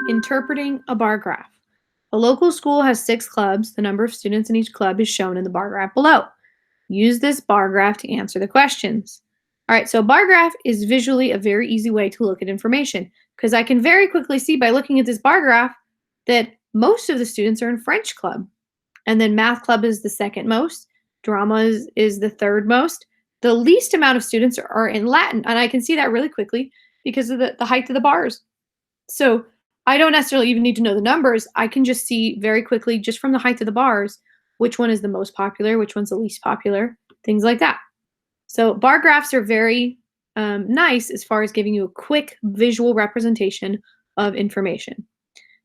Interpreting a bar graph. A local school has 6 clubs. The number of students in each club is shown in the bar graph below. Use this bar graph to answer the questions. All right, so a bar graph is visually a very easy way to look at information because I can very quickly see by looking at this bar graph that most of the students are in French club. And then math club is the second most. Drama is the third most. The least amount of students are in Latin. And I can see that really quickly because of the height of the bars. So I don't necessarily even need to know the numbers. I can just see very quickly, just from the height of the bars, which one is the most popular, which one's the least popular, things like that. So bar graphs are very nice as far as giving you a quick visual representation of information.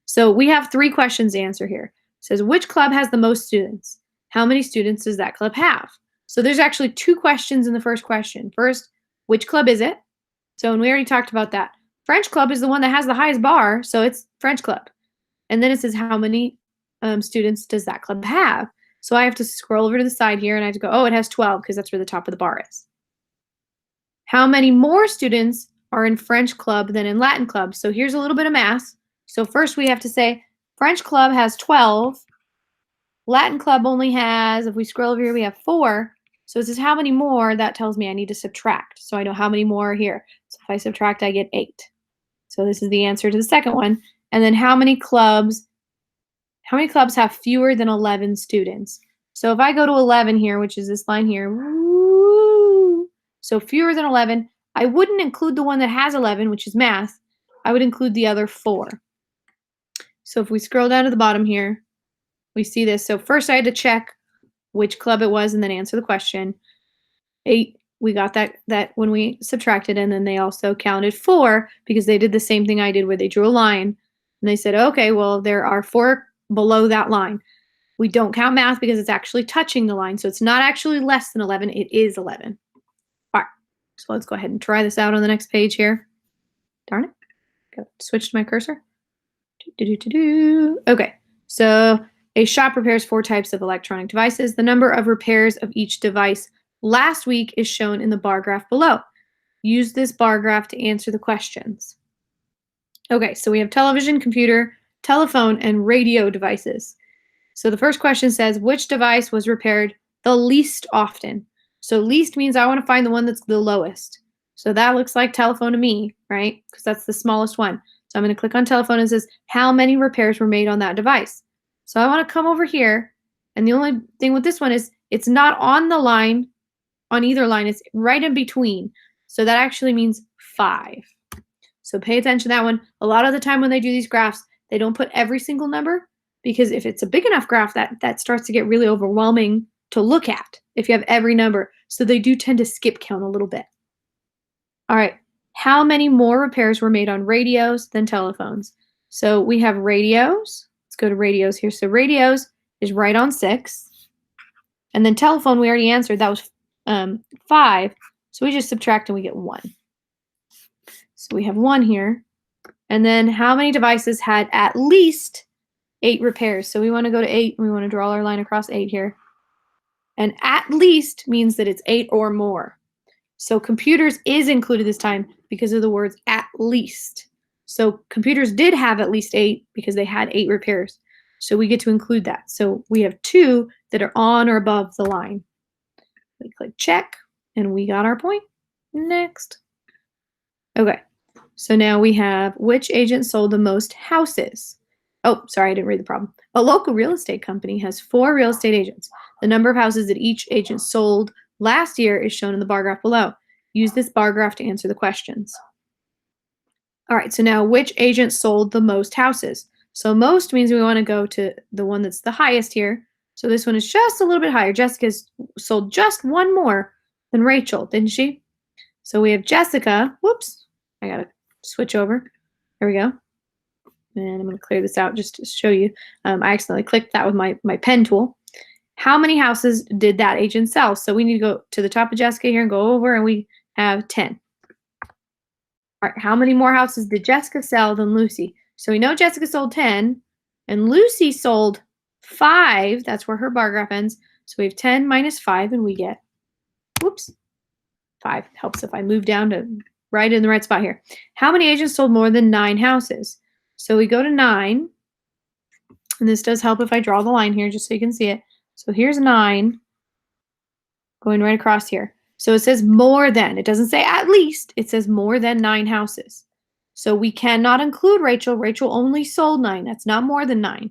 So we have 3 questions to answer here. It says, which club has the most students? How many students does that club have? So there's actually 2 questions in the first question. First, which club is it? So, and we already talked about that. French club is the one that has the highest bar, so it's French club. And then it says, how many students does that club have? So I have to scroll over to the side here and I have to go, oh, it has 12 because that's where the top of the bar is. How many more students are in French club than in Latin club? So here's a little bit of math. So first we have to say French club has 12. Latin club only has, if we scroll over here, we have 4. So it says how many more, that tells me I need to subtract. So I know how many more are here. So if I subtract, I get 8. So this is the answer to the second one. And then how many clubs have fewer than 11 students? So if I go to 11 here, which is this line here, woo, so fewer than 11, I wouldn't include the one that has 11, which is math. I would include the other 4. So if we scroll down to the bottom here, we see this. So first I had to check which club it was and then answer the question. 8, we got that when we subtracted, and then they also counted 4 because they did the same thing I did where they drew a line. And they said, okay, well, there are 4 below that line. We don't count math because it's actually touching the line. So it's not actually less than 11. It is 11. All right, so let's go ahead and try this out on the next page here. Darn it. Got to switch to my cursor. Okay, so a shop repairs 4 types of electronic devices. The number of repairs of each device last week is shown in the bar graph below. Use this bar graph to answer the questions. Okay, so we have television, computer, telephone, and radio devices. So the first question says, which device was repaired the least often? So least means I want to find the one that's the lowest. So that looks like telephone to me, right? Because that's the smallest one. So I'm going to click on telephone and it says, how many repairs were made on that device? So I want to come over here, and the only thing with this one is it's not on the line, on either line, it's right in between. So that actually means 5. So pay attention to that one. A lot of the time when they do these graphs, they don't put every single number, because if it's a big enough graph, that starts to get really overwhelming to look at if you have every number. So they do tend to skip count a little bit. All right, how many more repairs were made on radios than telephones? So we have radios. Let's go to radios here. So radios is right on 6. And then telephone, we already answered. That was 5. So we just subtract and we get 1. So we have 1 here. And then how many devices had at least 8 repairs? So we want to go to 8. And we want to draw our line across 8 here. And at least means that it's 8 or more. So computers is included this time because of the words at least. So computers did have at least 8 because they had 8 repairs. So we get to include that. So we have 2 that are on or above the line. We click check, and we got our point. Next. Okay, so now we have which agent sold the most houses? Oh, sorry, I didn't read the problem. A local real estate company has 4 real estate agents. The number of houses that each agent sold last year is shown in the bar graph below. Use this bar graph to answer the questions. All right, so now which agent sold the most houses? So most means we want to go to the one that's the highest here. So this one is just a little bit higher. Jessica's sold just 1 more than Rachel, didn't she? So we have Jessica. Whoops, I got to switch over. There we go. And I'm going to clear this out just to show you. I accidentally clicked that with my pen tool. How many houses did that agent sell? So we need to go to the top of Jessica here and go over, and we have 10. All right, how many more houses did Jessica sell than Lucy? So we know Jessica sold 10, and Lucy sold 5. That's where her bar graph ends. So we have 10 minus 5, and we get, whoops, 5. Helps if I move down to right in the right spot here. How many agents sold more than 9 houses? So we go to 9. And this does help if I draw the line here just so you can see it. So here's 9 going right across here. So it says more than. It doesn't say at least. It says more than 9 houses. So we cannot include Rachel. Rachel only sold 9. That's not more than 9.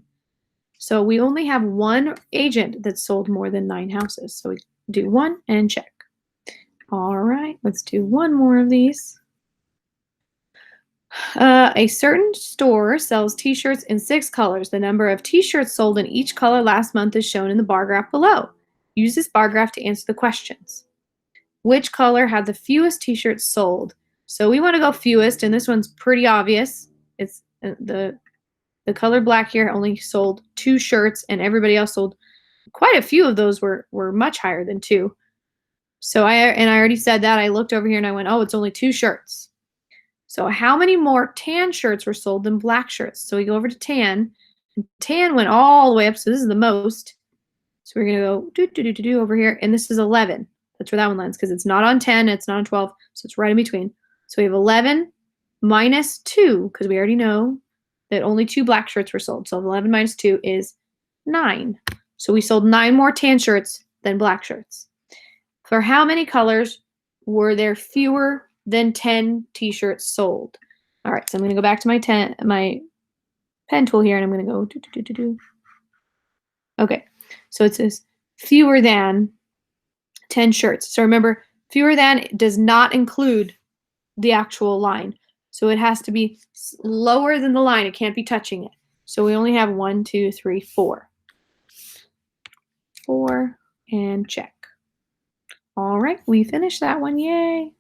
So we only have one agent that sold more than 9 houses. So we do 1 and check. All right, let's do one more of these. A certain store sells t-shirts in 6 colors. The number of t-shirts sold in each color last month is shown in the bar graph below. Use this bar graph to answer the questions. Which color had the fewest t-shirts sold? So we want to go fewest, and this one's pretty obvious. It's the color black here only sold 2 shirts, and everybody else sold quite a few of those were much higher than 2. So I already said that. I looked over here and I went, oh, it's only 2 shirts. So how many more tan shirts were sold than black shirts? So we go over to tan. And tan went all the way up, so this is the most. So we're going to go over here, and this is 11. That's where that one lands because it's not on 10, it's not on 12, so it's right in between. So we have 11 minus 2 because we already know that only 2 black shirts were sold. So 11 minus 2 is 9. So we sold 9 more tan shirts than black shirts. For how many colors were there fewer than 10 t-shirts sold? All right, so I'm going to go back to my pen tool here, and I'm going to go Okay, so it says fewer than 10 shirts. So remember, fewer than does not include the actual line. So it has to be lower than the line. It can't be touching it. So we only have 1, 2, 3, 4. 4 and check. All right, we finished that one. Yay.